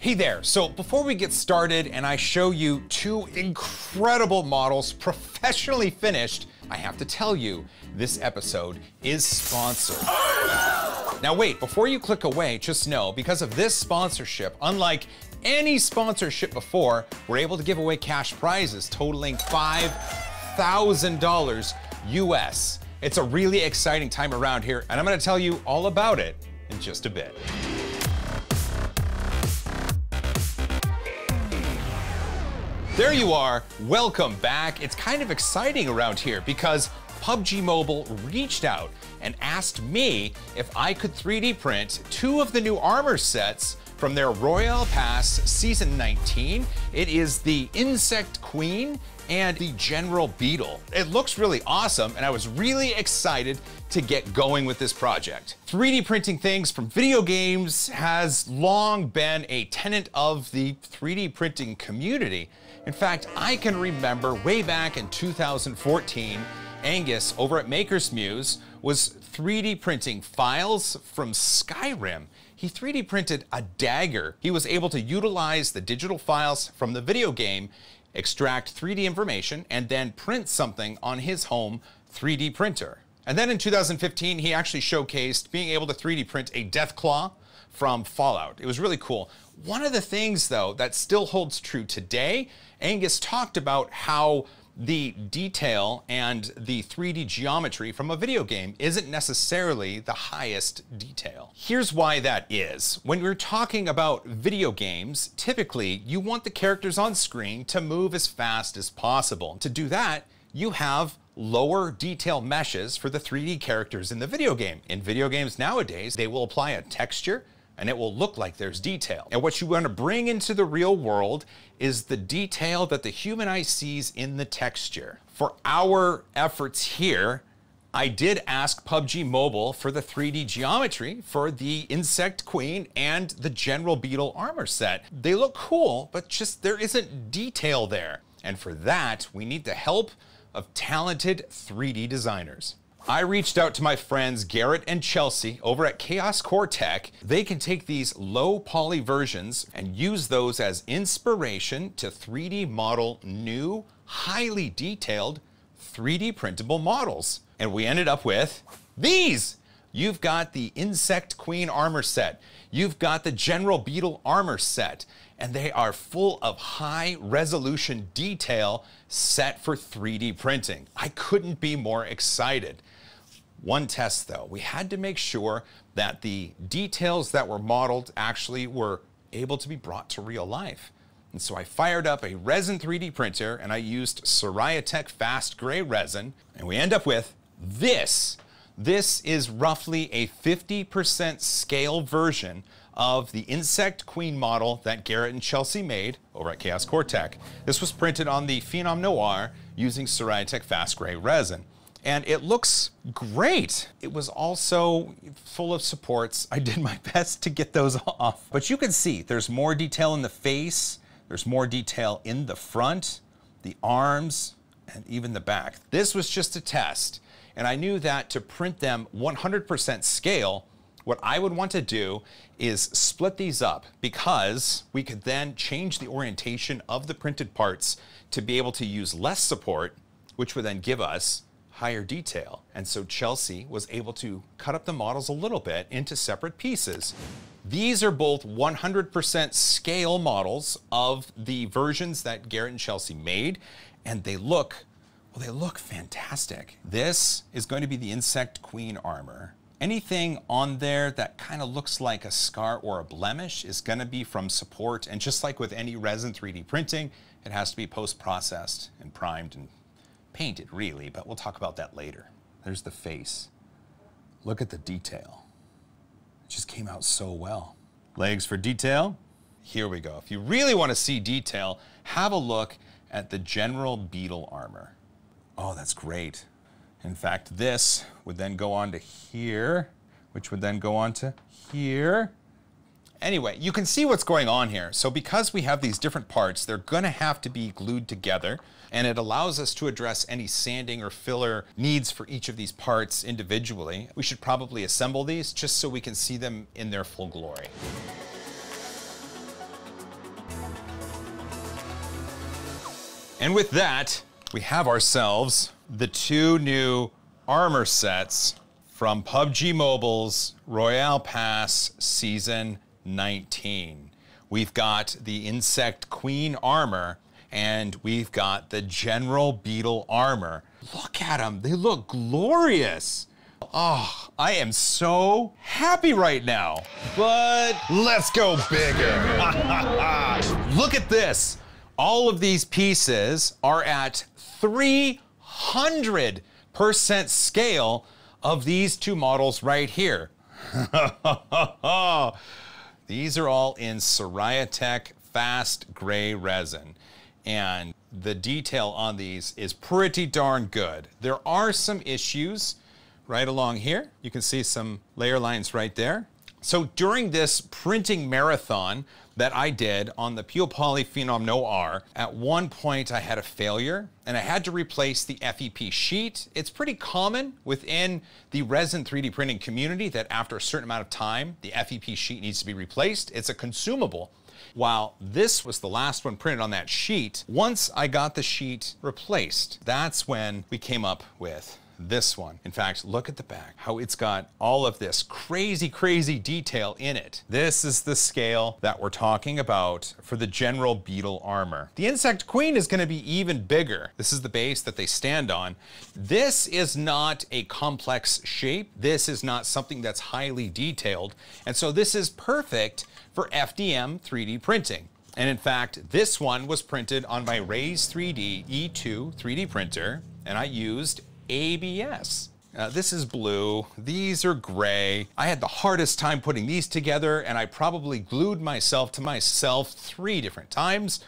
Hey there, so before we get started and I show you two incredible models professionally finished, I have to tell you, this episode is sponsored. Now wait, before you click away, just know, because of this sponsorship, unlike any sponsorship before, we're able to give away cash prizes totaling $5,000 US. It's a really exciting time around here, and I'm gonna tell you all about it in just a bit. There you are, welcome back. It's kind of exciting around here because PUBG Mobile reached out and asked me if I could 3D print two of the new armor sets from their Royale Pass Season 19. It is the Insect Queen and the General Beetle. It looks really awesome, and I was really excited to get going with this project. 3D printing things from video games has long been a tenet of the 3D printing community. In fact, I can remember way back in 2014, Angus over at Maker's Muse was 3D printing files from Skyrim. He 3D printed a dagger. He was able to utilize the digital files from the video game, extract 3D information, and then print something on his home 3D printer. And then in 2015, he actually showcased being able to 3D print a Deathclaw from Fallout. It was really cool. One of the things, though, that still holds true today, Angus talked about how the detail and the 3D geometry from a video game isn't necessarily the highest detail. Here's why that is. When we're talking about video games, typically you want the characters on screen to move as fast as possible. To do that, you have lower detail meshes for the 3D characters in the video game. In video games nowadays, they will apply a texture and it will look like there's detail. And what you want to bring into the real world is the detail that the human eye sees in the texture. For our efforts here, I did ask PUBG Mobile for the 3D geometry for the Insect Queen and the General Beetle armor set. They look cool, but just there isn't detail there. And for that, we need the help of talented 3D designers. I reached out to my friends Garrett and Chelsea over at Coretech. They can take these low poly versions and use those as inspiration to 3D model new, highly detailed 3D printable models. And we ended up with these. You've got the Insect Queen armor set. You've got the General Beetle armor set. And they are full of high resolution detail set for 3D printing. I couldn't be more excited. One test though, we had to make sure that the details that were modeled actually were able to be brought to real life. And so I fired up a resin 3D printer and I used Coretech fast gray resin, and we end up with this. This is roughly a 50% scale version of the Insect Queen model that Garrett and Chelsea made over at Coretech. This was printed on the Phenom Noir using Coretech fast gray resin. And it looks great. It was also full of supports. I did my best to get those off. But you can see there's more detail in the face, there's more detail in the front, the arms, and even the back. This was just a test. And I knew that to print them 100% scale, what I would want to do is split these up, because we could then change the orientation of the printed parts to be able to use less support, which would then give us higher detail. And so Chelsea was able to cut up the models a little bit into separate pieces. These are both 100% scale models of the versions that Garrett and Chelsea made, and they look, well, they look fantastic. This is going to be the Insect Queen armor. Anything on there that kind of looks like a scar or a blemish is going to be from support, and just like with any resin 3D printing, it has to be post-processed and primed and painted, really, but we'll talk about that later. There's the face. Look at the detail. It just came out so well. Legs for detail. Here we go. If you really want to see detail, have a look at the General Beetle armor. Oh, that's great. In fact, this would then go on to here, which would then go on to here. Anyway, you can see what's going on here. So because we have these different parts, they're gonna have to be glued together, and it allows us to address any sanding or filler needs for each of these parts individually. We should probably assemble these just so we can see them in their full glory. And with that, we have ourselves the 2 new armor sets from PUBG Mobile's Royale Pass Season 19. We've got the Insect Queen armor, and we've got the General Beetle armor. Look at them, they look glorious. Oh, I am so happy right now. But let's go bigger. Look at this. All of these pieces are at 300% scale of these 2 models right here. These are all in Coretech fast gray resin. And the detail on these is pretty darn good. There are some issues right along here. You can see some layer lines right there. So during this printing marathon that I did on the Pure Poly Phenom Noir, at one point I had a failure and I had to replace the FEP sheet. It's pretty common within the resin 3D printing community that after a certain amount of time, the FEP sheet needs to be replaced. It's a consumable. While this was the last one printed on that sheet, once I got the sheet replaced, that's when we came up with this one. In fact, look at the back, how it's got all of this crazy, crazy detail in it. This is the scale that we're talking about for the General Beetle armor. The Insect Queen is gonna be even bigger. This is the base that they stand on. This is not a complex shape. This is not something that's highly detailed. And so this is perfect for FDM 3D printing. And in fact, this one was printed on my Raise 3D E2 3D printer, and I used ABS. This is blue, these are gray. I had the hardest time putting these together, and I probably glued myself to myself 3 different times.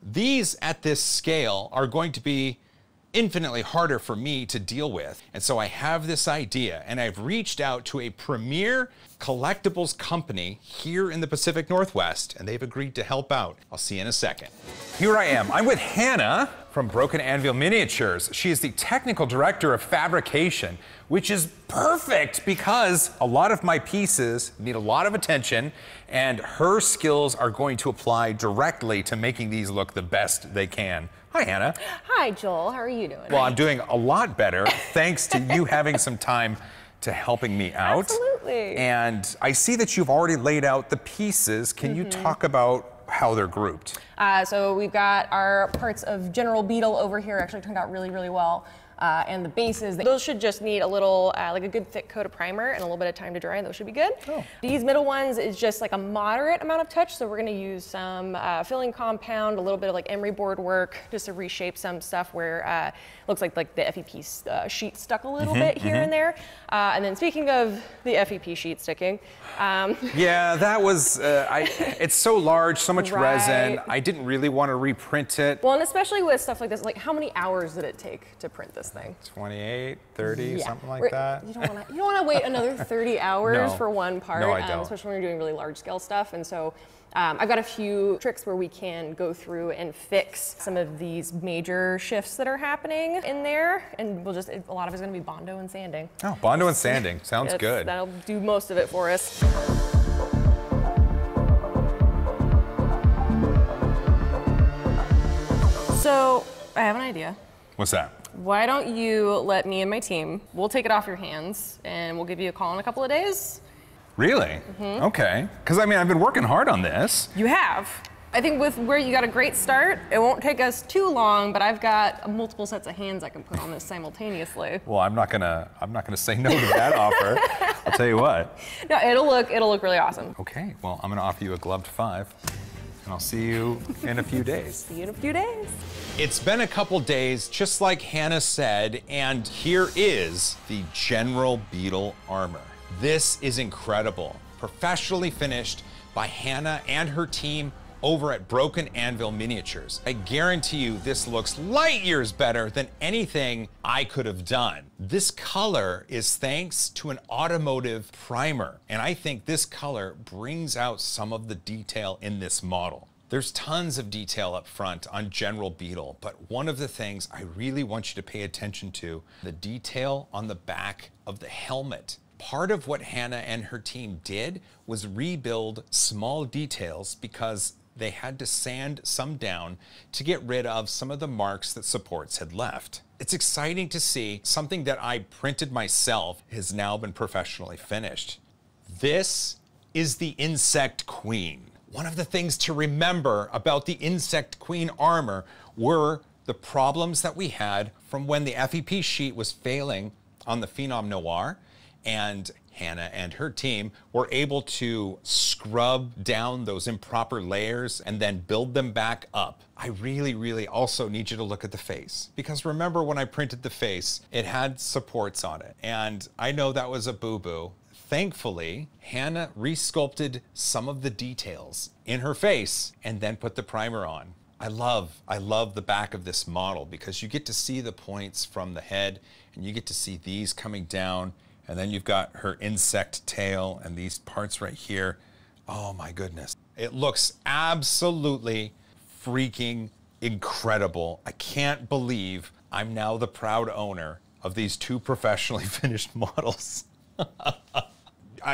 These at this scale are going to be infinitely harder for me to deal with. And so I have this idea, and I've reached out to a premier collectibles company here in the Pacific Northwest, and they've agreed to help out. I'll see you in a second. Here I am. I'm with Hannah from Broken Anvil Miniatures. She is the technical director of Fabrication, which is perfect because a lot of my pieces need a lot of attention, and her skills are going to apply directly to making these look the best they can. Hi, Hannah. Hi, Joel. How are you doing? Well, I'm doing a lot better thanks to you having some time to helping me out. Absolutely. And I see that you've already laid out the pieces. Can you talk about how they're grouped? So we've got our parts of General Beetle over here. Actually turned out really, really well. And the bases, those should just need a little, like a good thick coat of primer and a little bit of time to dry, and those should be good. Oh. These middle ones is just like a moderate amount of touch, so we're gonna use some filling compound, a little bit of like emery board work, just to reshape some stuff where it looks like the FEP sheet stuck a little bit here and there. And then speaking of the FEP sheet sticking. Yeah, that was, it's so large, so much resin. I didn't really want to reprint it. Well, and especially with stuff like this, like how many hours did it take to print this thing? 28, 30, something like that. You don't want to wait another 30 hours for one part, no, I don't. Especially when you're doing really large scale stuff. And so I've got a few tricks where we can go through and fix some of these major shifts that are happening in there. And we'll just, a lot of it's going to be Bondo and sanding. Oh, Bondo and sanding. Sounds good. That'll do most of it for us. So I have an idea. What's that? Why don't you let me and my team, we'll take it off your hands and we'll give you a call in a couple of days. Really? Okay. Because I mean, I've been working hard on this. You have. I think with where you got a great start, it won't take us too long, but I've got multiple sets of hands I can put on this simultaneously. Well, I'm not gonna say no to that offer. I'll tell you what. No, it'll look really awesome. Okay, well, I'm gonna offer you a gloved 5. And I'll see you in a few days. See you in a few days. It's been a couple days, just like Hannah said, and here is the General Beetle armor. This is incredible. Professionally finished by Hannah and her team over at Broken Anvil Miniatures. I guarantee you this looks light years better than anything I could have done. This color is thanks to an automotive primer, and I think this color brings out some of the detail in this model. There's tons of detail up front on General Beetle, but one of the things I really want you to pay attention to, the detail on the back of the helmet. Part of what Hannah and her team did was rebuild small details because they had to sand some down to get rid of some of the marks that supports had left. It's exciting to see something that I printed myself has now been professionally finished. This is the Insect Queen. One of the things to remember about the Insect Queen armor were the problems that we had from when the FEP sheet was failing on the Phenom Noir, and Hannah and her team were able to scrub down those improper layers and then build them back up. I really also need you to look at the face, because remember when I printed the face, it had supports on it, and I know that was a boo-boo. Thankfully, Hannah resculpted some of the details in her face and then put the primer on. I love the back of this model because you get to see the points from the head and you get to see these coming down, and then you've got her insect tail and these parts right here. Oh my goodness. It looks absolutely freaking incredible. I can't believe I'm now the proud owner of these two professionally finished models.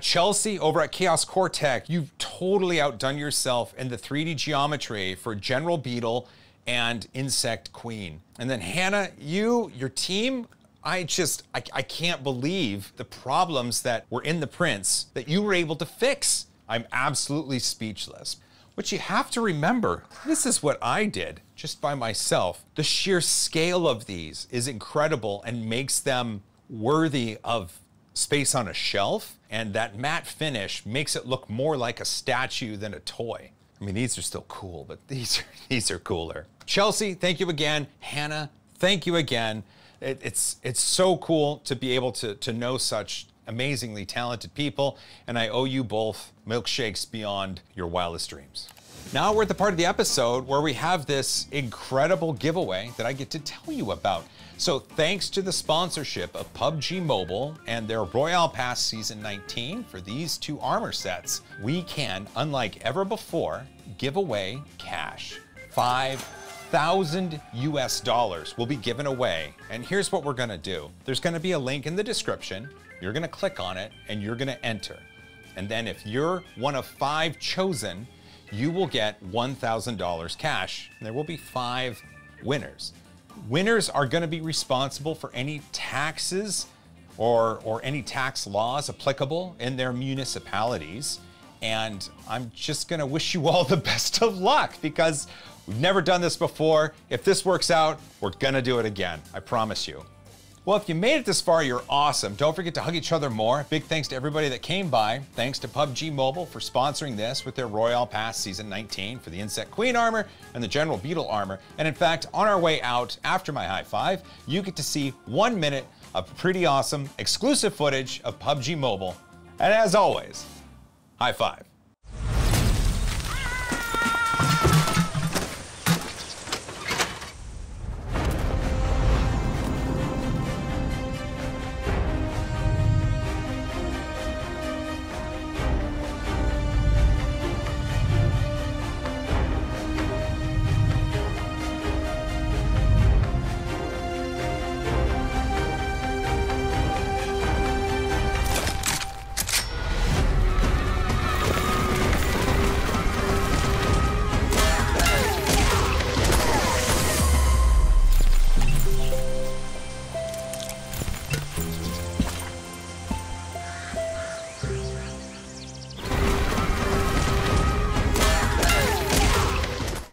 Chelsea over at Chaos Coretech, you've totally outdone yourself in the 3D geometry for General Beetle and Insect Queen. And then Hannah, your team, I can't believe the problems that were in the prints that you were able to fix. I'm absolutely speechless. What you have to remember, this is what I did just by myself. The sheer scale of these is incredible and makes them worthy of space on a shelf, and that matte finish makes it look more like a statue than a toy. I mean, these are still cool, but these are cooler. Chelsea, thank you again. Hannah, thank you again. It's so cool to be able to know such amazingly talented people, and I owe you both milkshakes beyond your wildest dreams. Now we're at the part of the episode where we have this incredible giveaway that I get to tell you about. So thanks to the sponsorship of PUBG Mobile and their Royale Pass Season 19 for these two armor sets, we can, unlike ever before, give away cash. $5,000 US will be given away. And here's what we're gonna do. There's gonna be a link in the description. You're gonna click on it and you're gonna enter. And then if you're one of 5 chosen, you will get $1,000 cash. And there will be 5 winners. Winners are going to be responsible for any taxes or any tax laws applicable in their municipalities. And I'm just going to wish you all the best of luck because we've never done this before. If this works out, we're going to do it again. I promise you. Well, if you made it this far, you're awesome. Don't forget to hug each other more. Big thanks to everybody that came by. Thanks to PUBG Mobile for sponsoring this with their Royale Pass Season 19 for the Insect Queen armor and the General Beetle armor. And in fact, on our way out, after my high five, you get to see 1 minute of pretty awesome exclusive footage of PUBG Mobile. And as always, high five.